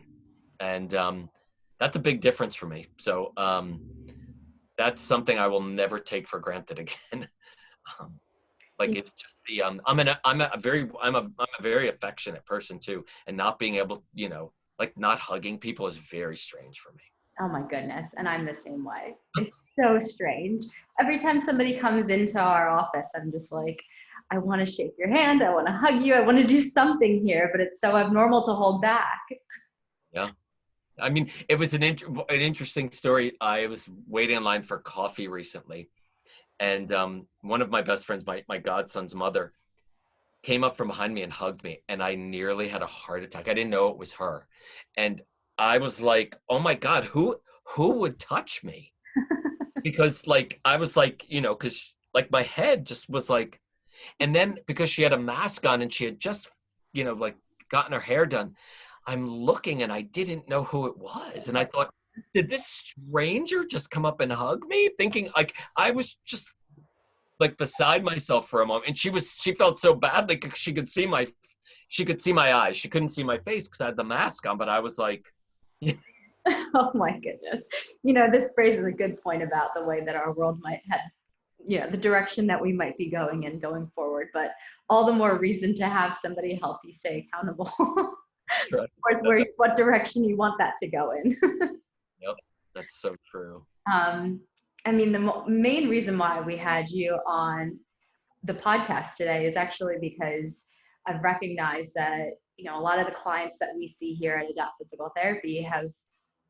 And that's a big difference for me. So that's something I will never take for granted again. It's just I'm a very affectionate person too. And not being able, not hugging people is very strange for me. Oh my goodness. And I'm the same way. It's so strange. Every time somebody comes into our office, I'm just like, I want to shake your hand. I want to hug you. I want to do something here, but it's so abnormal to hold back. Yeah. I mean, it was an interesting story. I was waiting in line for coffee recently. And one of my best friends, my godson's mother, came up from behind me and hugged me. And I nearly had a heart attack. I didn't know it was her. And I was like, oh my God, who would touch me? Because I was like, because my head just was like, and then because she had a mask on and she had just, gotten her hair done, I'm looking and I didn't know who it was. And I thought, did this stranger just come up and hug me? Thinking I was just beside myself for a moment. And she felt so bad, she could see my eyes. She couldn't see my face because I had the mask on, but I was like, oh my goodness. This raises a good point about the way that our world might head, the direction that we might be going in going forward, but all the more reason to have somebody help you stay accountable towards what direction you want that to go in. Yep, that's so true. I mean, the main reason why we had you on the podcast today is actually because I've recognized that, a lot of the clients that we see here at Adapt Physical Therapy have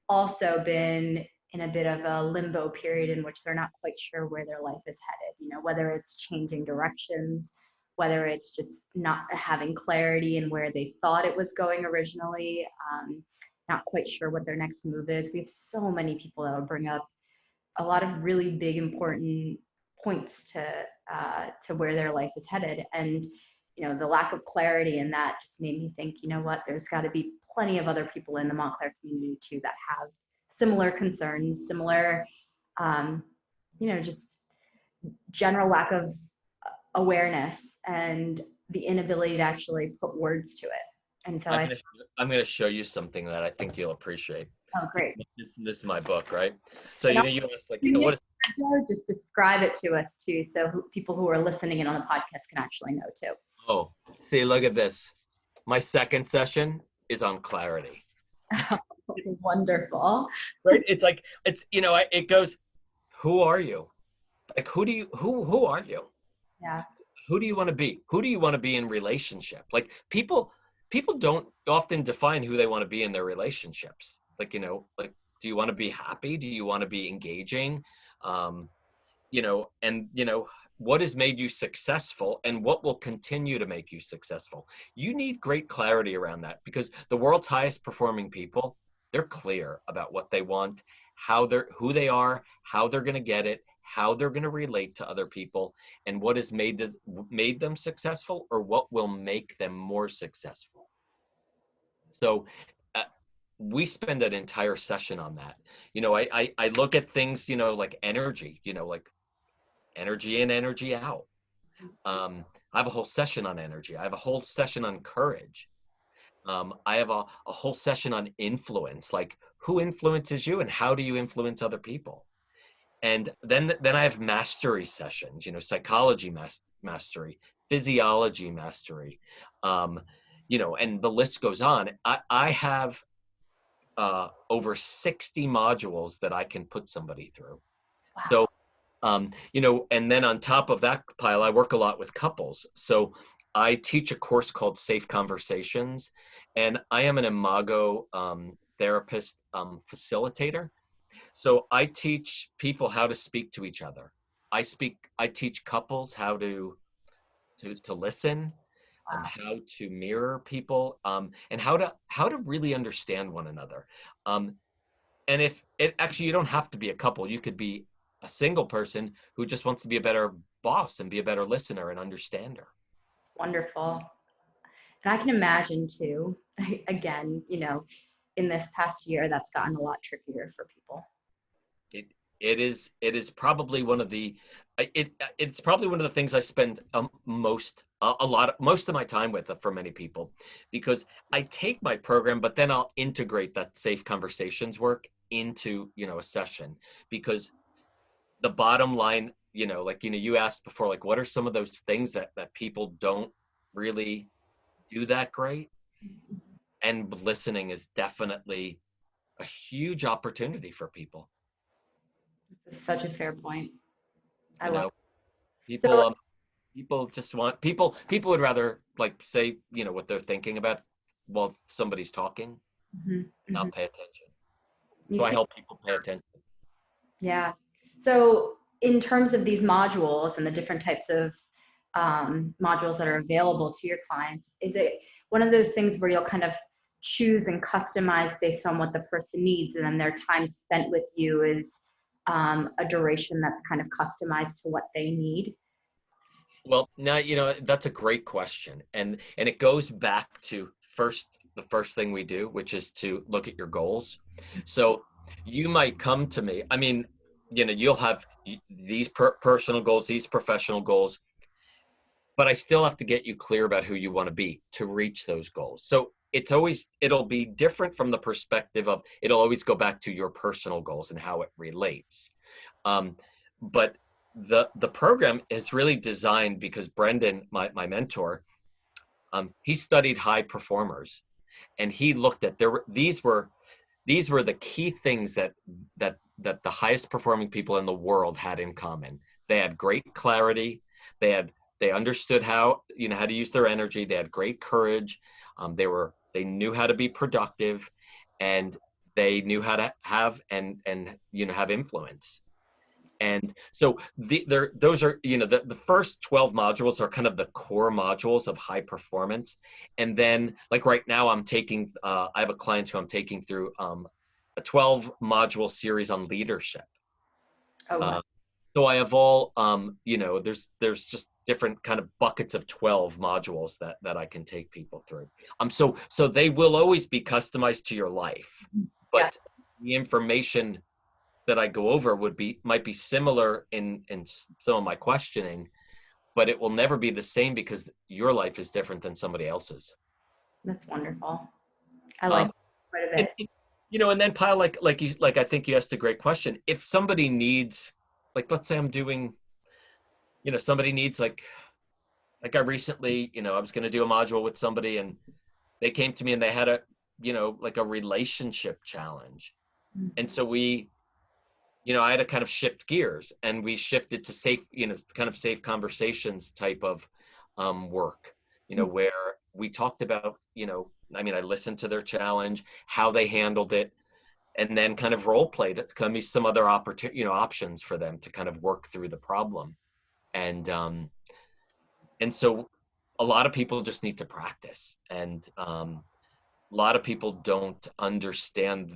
also been in a bit of a limbo period in which they're not quite sure where their life is headed, whether it's changing directions, whether it's just not having clarity in where they thought it was going originally, not quite sure what their next move is. We have so many people that will bring up a lot of really big, important points to where their life is headed. And, the lack of clarity in that just made me think, there's got to be plenty of other people in the Montclair community too that have similar concerns, similar, just general lack of awareness and the inability to actually put words to it. And so I'm going to show you something that I think you'll appreciate. Oh, great. This is my book, right? So, you asked what is... Just describe it to us too, so people who are listening in on the podcast can actually know too. Oh, see, look at this. My second session is on clarity. Wonderful. Right? It goes, who are you? Who are you? Yeah. Who do you want to be? Who do you want to be in relationship? People don't often define who they want to be in their relationships. Do you want to be happy? Do you want to be engaging? What has made you successful and what will continue to make you successful? You need great clarity around that, because the world's highest performing people they're clear about what they want, who they are, how they're going to get it, how they're going to relate to other people, and what has made them successful, or what will make them more successful. So uh, we spend an entire session on that. I look at things, like energy, like energy in, energy out. I have a whole session on energy. I have a whole session on courage. I have a whole session on influence, like who influences you and how do you influence other people. And then I have mastery sessions, psychology mastery, physiology mastery, and the list goes on. I have over 60 modules that I can put somebody through. Wow. So, and then on top of that pile, I work a lot with couples. So I teach a course called Safe Conversations, and I am an Imago therapist facilitator. So I teach people how to speak to each other. I teach couples how to listen, Wow. how to mirror people, and how to really understand one another. And if it actually, you don't have to be a couple. You could be a single person who just wants to be a better boss and be a better listener and understander. It's wonderful. And I can imagine too, again, in this past year, that's gotten a lot trickier for people. It is probably one of the it's probably one of the things I spend most of my time with, for many people, because I take my program, but then I'll integrate that safe conversations work into a session, because the bottom line, you asked before, like, what are some of those things that people don't really do that great? And listening is definitely a huge opportunity for people. This is such a fair point. I You love know, it. So, people just want people would rather, like, say, what they're thinking about while somebody's talking, not pay attention. you So I see, help people pay attention. yeah. So in terms of these modules and the different types of modules that are available to your clients, is it one of those things where you'll kind of choose and customize based on what the person needs, and then their time spent with you is a duration that's kind of customized to what they need? Well, now, that's a great question. And it goes back to the first thing we do, which is to look at your goals. So you might come to me. I mean, you'll have these personal goals, these professional goals, but I still have to get you clear about who you want to be to reach those goals. So it'll be different from the perspective of, it'll always go back to your personal goals and how it relates. But the program is really designed because Brendan, my mentor, he studied high performers, and he looked at these were the key things that the highest performing people in the world had in common. They had great clarity. They understood how to use their energy. They had great courage. They knew how to be productive, and they knew how to have have influence. And so those are, the first 12 modules are kind of the core modules of high performance. And then, like, right now I have a client who I'm taking through a 12 module series on leadership. Oh, wow. So I have all, there's just different kind of buckets of 12 modules that I can take people through. So they will always be customized to your life, but the information that I go over might be similar in some of my questioning, but it will never be the same because your life is different than somebody else's. That's wonderful. I like quite a bit. And then Payal, like I think you asked a great question. If somebody needs, like, let's say I'm doing, somebody needs, like I recently, I was going to do a module with somebody, and they came to me and they had like a relationship challenge. And so I had to kind of shift gears, and we shifted to safe, kind of safe conversations type of work, where we talked about, I listened to their challenge, how they handled it, and then kind of role played it, kind of some other options for them to kind of work through the problem. And so a lot of people just need to practice. And lot of people don't understand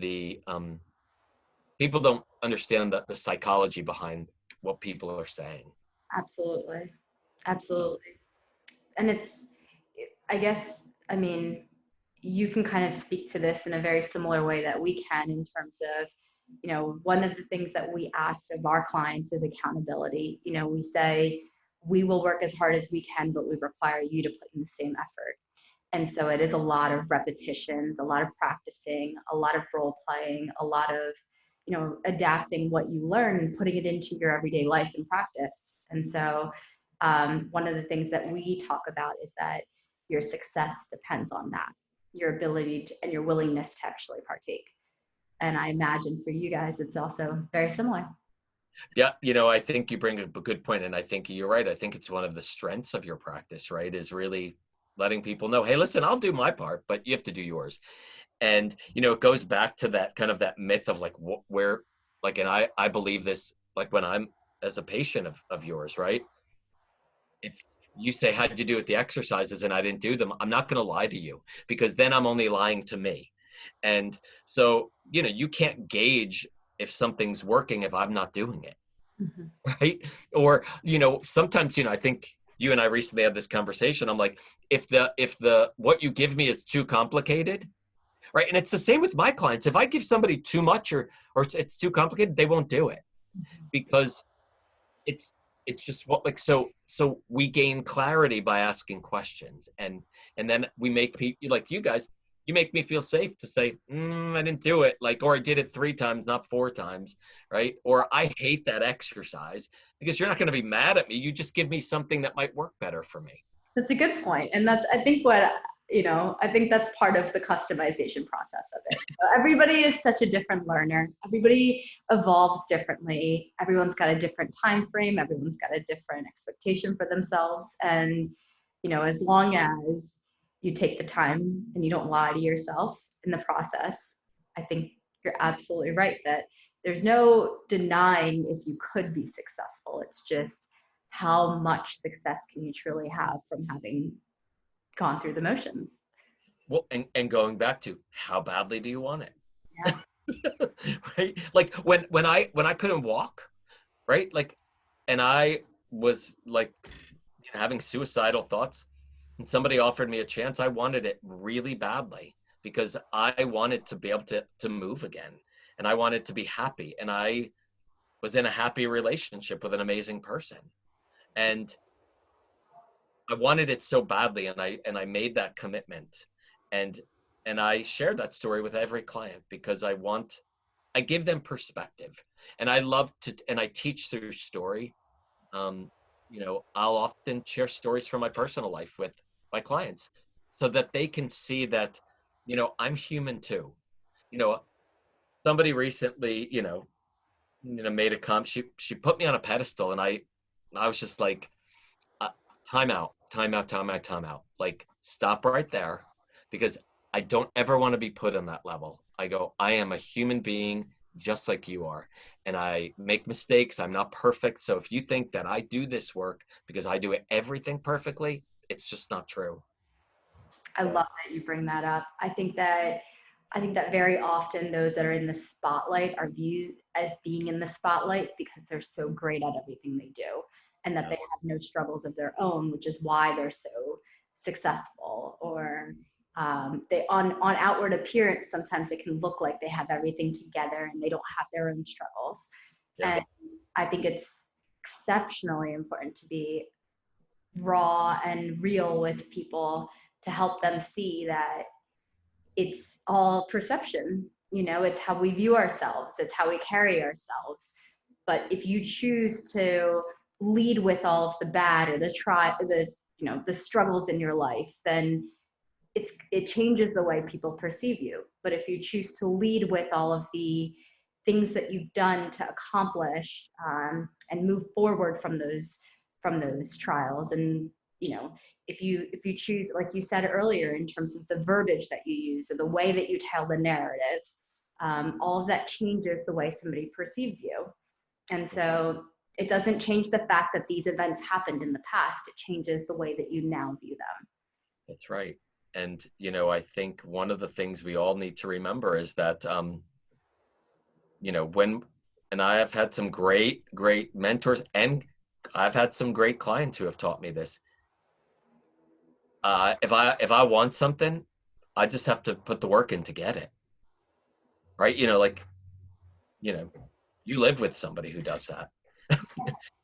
people don't understand the psychology behind what people are saying. Absolutely. Absolutely. And I guess, I mean, you can kind of speak to this in a very similar way that we can in terms of, one of the things that we ask of our clients is accountability. We say, we will work as hard as we can, but we require you to put in the same effort. And so it is a lot of repetitions, a lot of practicing, a lot of role playing, a lot of, adapting what you learn and putting it into your everyday life and practice. And so one of the things that we talk about is that your success depends on that, your ability to, and your willingness to actually partake. And I imagine for you guys, it's also very similar. Yeah, I think you bring a good point, and I think you're right. I think it's one of the strengths of your practice, right, is really letting people know, hey, listen, I'll do my part, but you have to do yours. And, it goes back to that kind of that myth of like where, like, and I believe this, like when I'm as a patient of yours, right? If you say, how'd you do with the exercises and I didn't do them, I'm not going to lie to you, because then I'm only lying to me. And so, you can't gauge if something's working if I'm not doing it. Mm-hmm. Right. Or, sometimes, I think you and I recently had this conversation. I'm like, if what you give me is too complicated, right? And it's the same with my clients. If I give somebody too much or it's too complicated, they won't do it, because it's just what, like, so we gain clarity by asking questions, and then we make people like you guys, you make me feel safe to say, I didn't do it, like, or I did it 3 times, not 4 times, right? Or I hate that exercise, because you're not going to be mad at me. You just give me something that might work better for me. That's a good point. And that's, I think I think that's part of the customization process of it. So everybody is such a different learner. Everybody evolves differently. Everyone's got a different time frame. Everyone's got a different expectation for themselves. And, as long as you take the time and you don't lie to yourself in the process, I think you're absolutely right that there's no denying if you could be successful. It's just how much success can you truly have from having gone through the motions. Well, and going back to, how badly do you want it? Yeah. Right? Like when I couldn't walk, right? Like, and I was like having suicidal thoughts, and somebody offered me a chance. I wanted it really badly, because I wanted to be able to move again, and I wanted to be happy, and I was in a happy relationship with an amazing person, and I wanted it so badly, and I made that commitment, and I shared that story with every client, because I give them perspective, and I love to, and I teach through story. I'll often share stories from my personal life with my clients, so that they can see that, I'm human too. Somebody recently, made a comment. She put me on a pedestal, and I was just like, time out, time out, time out, time out. Like, stop right there, because I don't ever want to be put on that level. I am a human being just like you are, and I make mistakes. I'm not perfect. So if you think that I do this work because I do everything perfectly, it's just not true. I love that you bring that up. I think that very often those that are in the spotlight are viewed as being in the spotlight because they're so great at everything they do, and that they have no struggles of their own, which is why they're so successful. Or they on outward appearance, sometimes it can look like they have everything together and they don't have their own struggles. Yeah. And I think it's exceptionally important to be raw and real with people, to help them see that it's all perception. It's how we view ourselves, it's how we carry ourselves. But if you choose to lead with all of the bad or the struggles in your life, then it changes the way people perceive you. But if you choose to lead with all of the things that you've done to accomplish, and move forward from those trials, and if you choose, like you said earlier, in terms of the verbiage that you use or the way that you tell the narrative, all of that changes the way somebody perceives you. And so it doesn't change the fact that these events happened in the past. It changes the way that you now view them. That's right. And, you know, I think one of the things we all need to remember is that, you know, and I have had some great mentors, and I've had some great clients who have taught me this. If I want something, I just have to put the work in to get it. Right. You know, like, you know, you live with somebody who does that.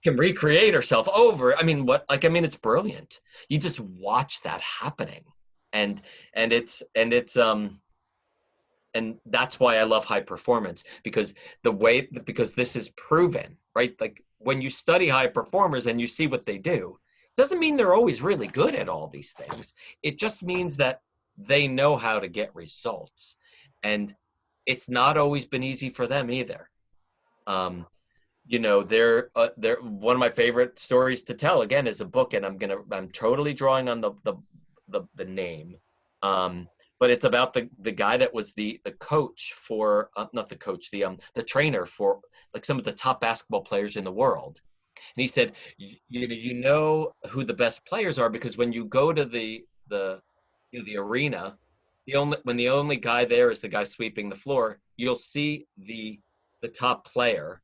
Can recreate herself over. I mean, it's brilliant. You just watch that happening. And it's and that's why I love high performance, because because this is proven, right? Like when you study high performers and you see what they do, doesn't mean they're always really good at all these things. It just means that they know how to get results. And it's not always been easy for them either. You know, they're one of my favorite stories to tell, again, is a book, and I'm totally drawing on the name. But it's about the guy that was the coach for not the coach, the trainer for like some of the top basketball players in the world. And he said, you know who the best players are because when you go to the arena, when the only guy there is the guy sweeping the floor, you'll see the top player,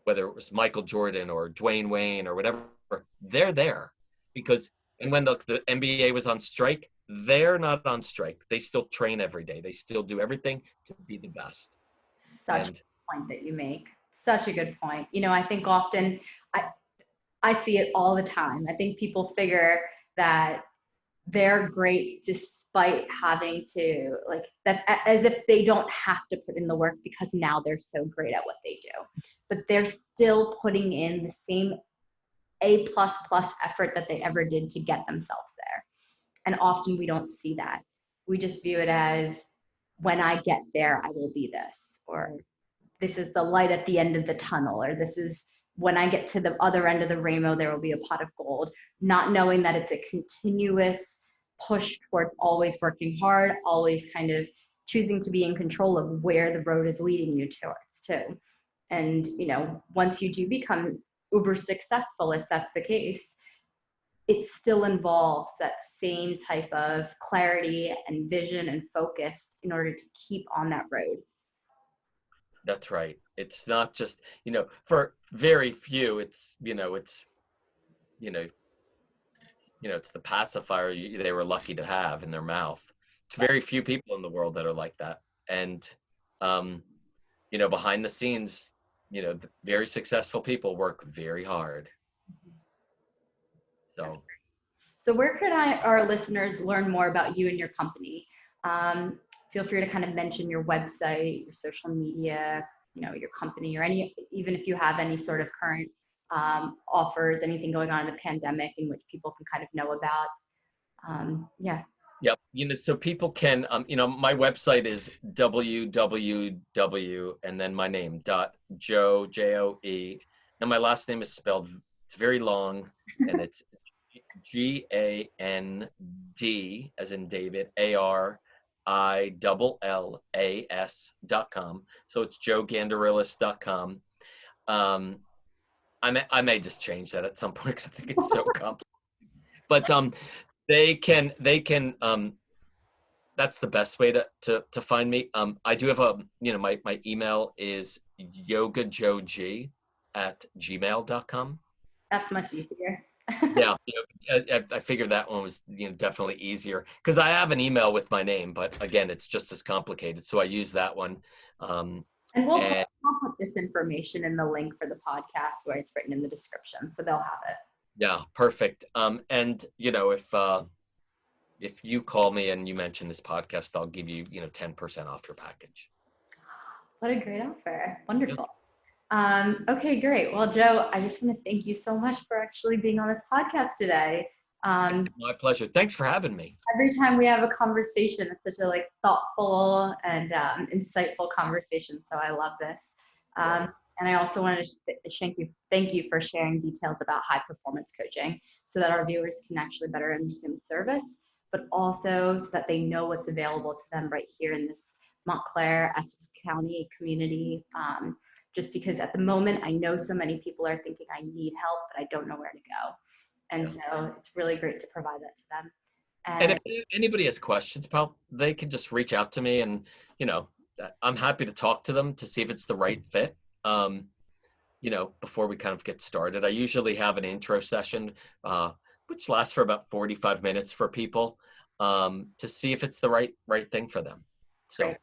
whether it was Michael Jordan or Dwayne Wayne or whatever, they're there because, and when the NBA was on strike, they're not on strike. They still train every day. They still do everything to be the best. Such a good point that you make. Such a good point. You know, I think often I see it all the time. I think people figure that they're great despite having to, like, that, as if they don't have to put in the work because now they're so great at what they do. But they're still putting in the same A++ effort that they ever did to get themselves there. And often we don't see that. We just view it as, when I get there, I will be this, or this is the light at the end of the tunnel, or this is when I get to the other end of the rainbow, there will be a pot of gold, not knowing that it's a continuous push towards always working hard, always kind of choosing to be in control of where the road is leading you towards too. And, you know, once you do become uber successful, if that's the case, it still involves that same type of clarity and vision and focus in order to keep on that road. That's right. It's not just, you know, for very few, it's the pacifier they were lucky to have in their mouth. It's very few people in the world that are like that. And, you know, behind the scenes, you know, the very successful people work very hard. So where could our listeners learn more about you and your company? Feel free to kind of mention your website, your social media, you know, your company, or even if you have any sort of current offers, anything going on in the pandemic in which people can kind of know about. Yeah. Yep. You know, so people can, you know, my website is www and then my name .joe, Joe, and my last name is spelled, it's very long, and it's GAND as in David, ARILLAS.com. So it's joegandarillas.com. I may just change that at some point because I think it's so complicated. But they can that's the best way to find me. I do have my email is yogajog@gmail.com. That's much easier. Yeah, I figured that one was definitely easier because I have an email with my name, but again, it's just as complicated. So I use that one. And we'll put this information in the link for the podcast where it's written in the description, so they'll have it. Yeah, perfect. And you know, if you call me and you mention this podcast, I'll give you 10% off your package. What a great offer! Wonderful. Yeah. Okay, great. Well, Joe, I just want to thank you so much for actually being on this podcast today. My pleasure. Thanks for having me. Every time we have a conversation, it's such a thoughtful and insightful conversation. So I love this. And I also wanted to thank you for sharing details about high performance coaching so that our viewers can actually better understand the service, but also so that they know what's available to them right here in this Montclair, Essex County community. Just because at the moment, I know so many people are thinking I need help, but I don't know where to go. And so it's really great to provide that to them. And And if anybody has questions, Pal, they can just reach out to me, and you know, I'm happy to talk to them to see if it's the right fit. Um, before we kind of get started, I usually have an intro session, which lasts for about 45 minutes for people, to see if it's the right thing for them. So great.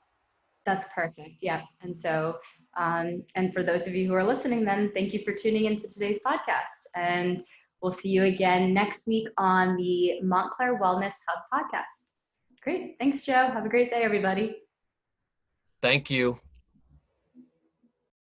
That's perfect. Yeah. And so, and for those of you who are listening, then thank you for tuning into today's podcast. And we'll see you again next week on the Montclair Wellness Hub podcast. Great. Thanks, Joe. Have a great day, everybody. thank you.